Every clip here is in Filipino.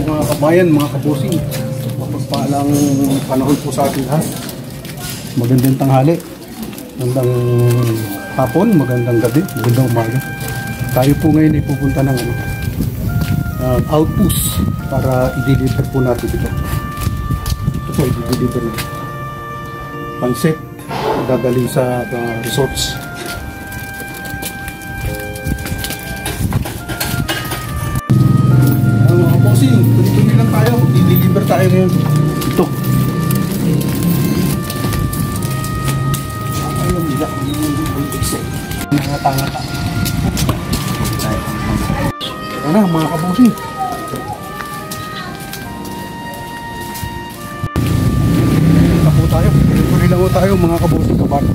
Mga kabayan, mga kabusing, mapagpalang panahon po sa ating lahat. Magandang tanghali, magandang hapon, magandang gabi, magandang umaga. Tayo po ngayon ay pupunta ng outpost para i-deliver po natin ito. Ito po i-deliver na pansit, dadalhin sa resorts. Tuloy-tuloy lang tayo, i-deliver tayo ngayon. Ito. Ayun, nila. Ngata-ngata. Ano, mga kabusing. Tapo tayo. Tuloy lang tayo, mga kabusing kabat.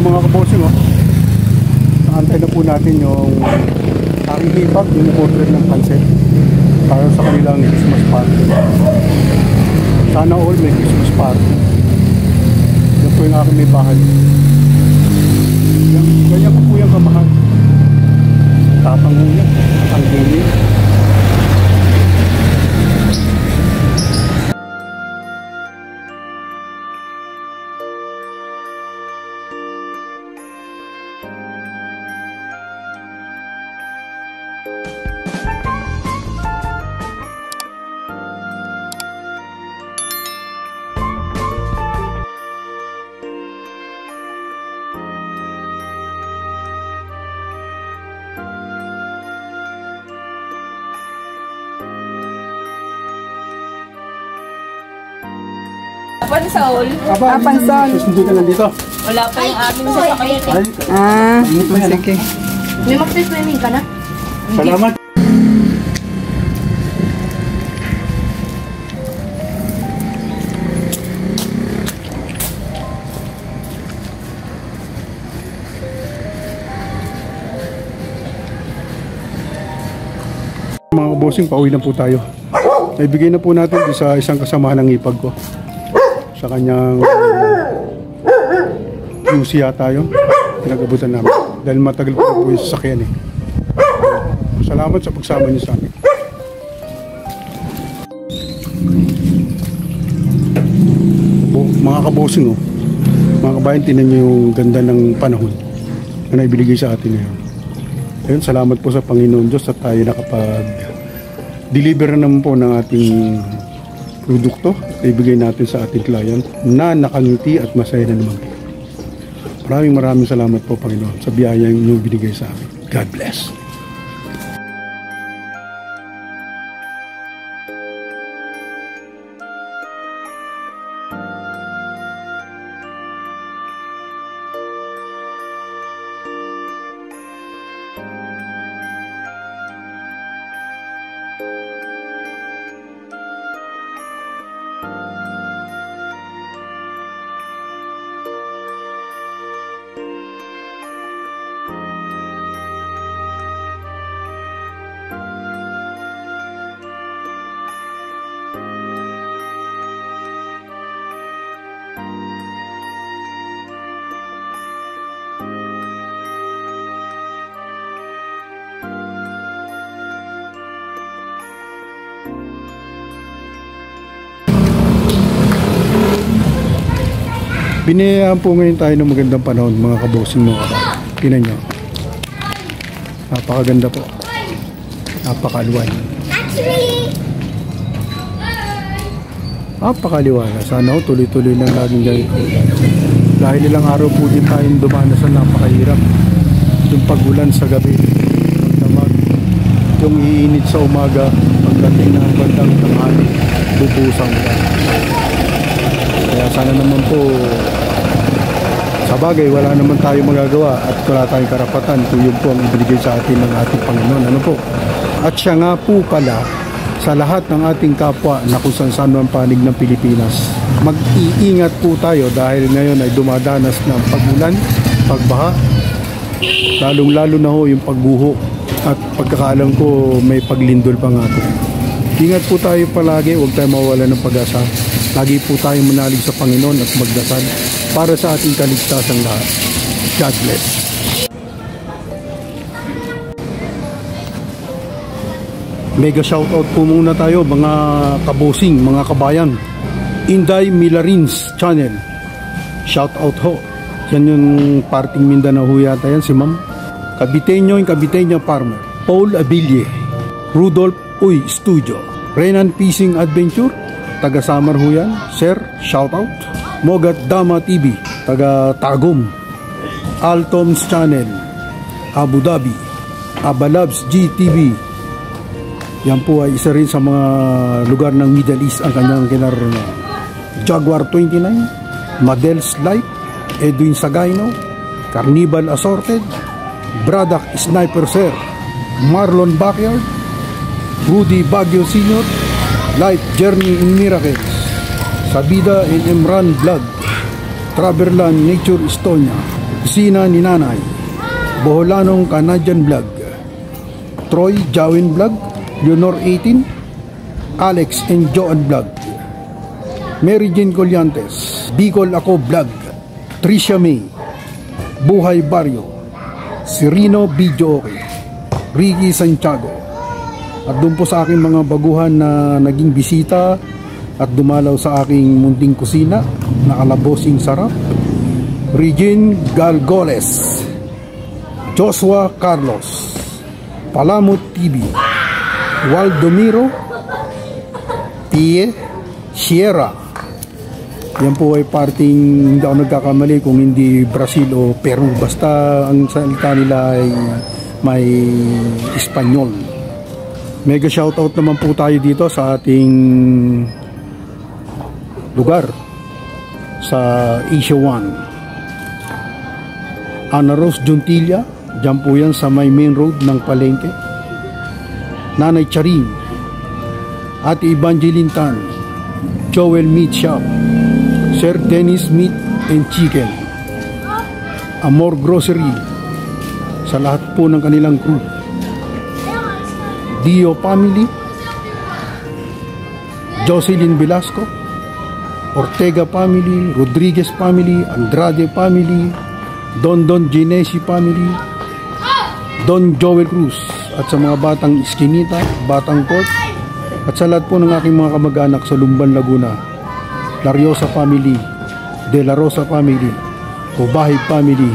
Mga kabosing, naantay na po natin yung aking hipag, yung order ng pansit para sa kanilang Christmas party. Sana all may Christmas party. Yan po yung aking may bahay. Ganyan po yung kamahal. Tapang mo yan, ang gini. Pansol. Pansol. Hindi ka nandito. Wala pa yung aming sasakyan. Sige. May mag-swimming ka na? Salamat. Mga kabosing, pauwi na po tayo. Naibigay na po natin sa isang kasamahan ng ipag ko. Sa kanyang QC yata yun, pinag-abutan namin dahil matagal po yung sasakyan Salamat sa pagsama niyo sa amin. Mga kabosing, mga kabayan, tinan niyo yung ganda ng panahon na naibigay sa atin ngayon. Ayun, salamat po sa Panginoon Diyos at tayo nakapag-deliver na naman po ng ating produkto na ibigay natin sa ating client na nakangiti at masaya na naman po. Maraming salamat po, Panginoon, sa biyaya yung binigay sa amin. God bless. Binayaan po ngayon tayo ng magandang panahon mga kabosing mga kabayan. Tingnan nyo. Napakaganda po. Napakaluwan. Napakaliwala. Sana tuloy-tuloy lang laging ganito. Dahil ilang araw po din tayong dumanas sa napakahirap. Yung pagulan sa gabi. Pagdamag. Yung iinit sa umaga. Pagdating ng bandang tanghali. Bubusang ulan. Kaya sana naman po, sa bagay wala naman tayo magagawa at wala tayong karapatan kung yun po ang ibinigay sa atin ng ating Panginoon. Ano po? At siya nga po pala sa lahat ng ating kapwa na kung saan ang panig ng Pilipinas. Mag-iingat po tayo dahil ngayon ay dumadanas ng pagulan, pagbaha, lalong-lalo na ho yung pagguho at pagkakaalam ko may paglindol pa nga po. Ingat po tayo palagi, huwag tayo mawala ng pag-asa. Lagi po tayong manalig sa Panginoon at magdasal para sa ating kaligtasan lahat. God bless. Mega shoutout po muna tayo mga kabosing, mga kabayan. Inday Milarins Channel. Shoutout ho. Yan yung parting Mindanao ho yata yan, si Ma'am. Kabiteño yung Kabiteño Farmer. Paul Abille. Rudolph Uy Studio. Renan Fishing Adventure. Taga Samar ho yan. Sir, shoutout. Mogat Dama TV. Taga Tagum. Altoms Channel. Abu Dhabi. Abalabs GTV. Yan po ay isa rin sa mga lugar ng Middle East ang kanyang kinaroroonan. Jaguar 29. Madel's Light. Edwin Sagayno. Carnival Assorted. Braddock Sniper Sir. Marlon Backyard. Rudy Baguio Sr. Life Journey in Miracles, Sabida and Emran Vlog, Traverland Nature Estonia, Sina ni Nanay, Boholanong Canadian Vlog, Troy Jawin Vlog, Leonor 18, Alex and Joan Vlog, Mary Jane Colliantes, Bicol Ako Vlog, Tricia May, Buhay Barrio, Sirino Video Okay, Ricky Santiago. At doon po sa aking mga baguhan na naging bisita at dumalaw sa aking munting kusina na kalabosing sarap. Regine Galgoles, Joshua Carlos, Palamut TV, Waldomiro, Tie, Sierra. Yan po ay parting, hindi ako nagkakamali kung hindi Brazil o Peru. Basta ang salita nila ay may Espanyol. Mega shoutout naman po tayo dito sa ating lugar sa Asia 1. Ana Rose Juntilla, dyan po yan sa may main road ng Palengke. Nanay Charing, Ate Evangeline Tan, Joel Meat Shop, Sir Dennis Meat and Chicken, Amor Grocery, sa lahat po ng kanilang crew. Dio Family, Jocelyn Velasco, Ortega Family, Rodriguez Family, Andrade Family, Don Genesi Family, Don Joel Cruz, at sa mga batang Eskinita, Batang Port, at sa lahat po ng aking mga kamag-anak sa Lumban, Laguna, Lariosa Family, De La Rosa Family, Obahay Family,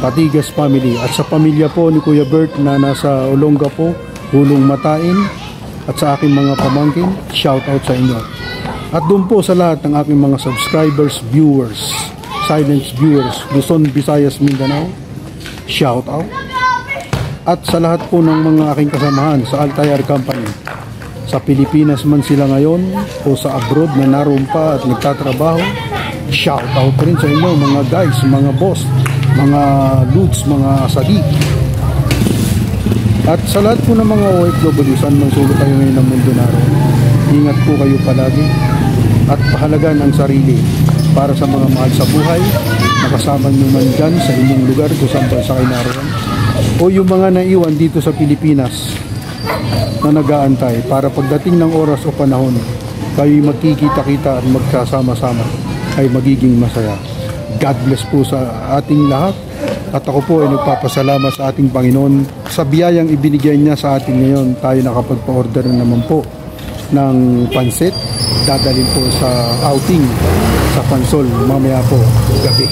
Patigas Family, at sa pamilya po ni Kuya Bert na nasa Olonga po, Hulong Matain, at sa aking mga pamangkin, shout out sa inyo. At doon po sa lahat ng aking mga subscribers, viewers, silent viewers, Luzon, Visayas, Mindanao, shout out. At sa lahat po ng mga aking kasamahan sa Altair Company, sa Pilipinas man sila ngayon o sa abroad na naroon pa at nagtatrabaho, shout out rin sa inyo mga guys, mga boss, mga dudes, mga sagi. At sa lahat po ng mga OFW, saan man sulok kayo ngayon ng mundo naroon, ingat po kayo palagi at pahalagan ang sarili para sa mga mahal sa buhay, nakasama nyo man dyan sa inyong lugar kung saan bansa kayo naroon, o yung mga naiwan dito sa Pilipinas na nag-aantay para pagdating ng oras o panahon, kayo magkikita-kita at magkasama-sama ay magiging masaya. God bless po sa ating lahat. At ako po ay nagpapasalamat sa ating Panginoon sa biyayang ibinigay niya sa atin ngayon. Tayo nakapagpa-order na naman po ng pansit, dadalhin po sa outing sa Pansol mamaya po gabi.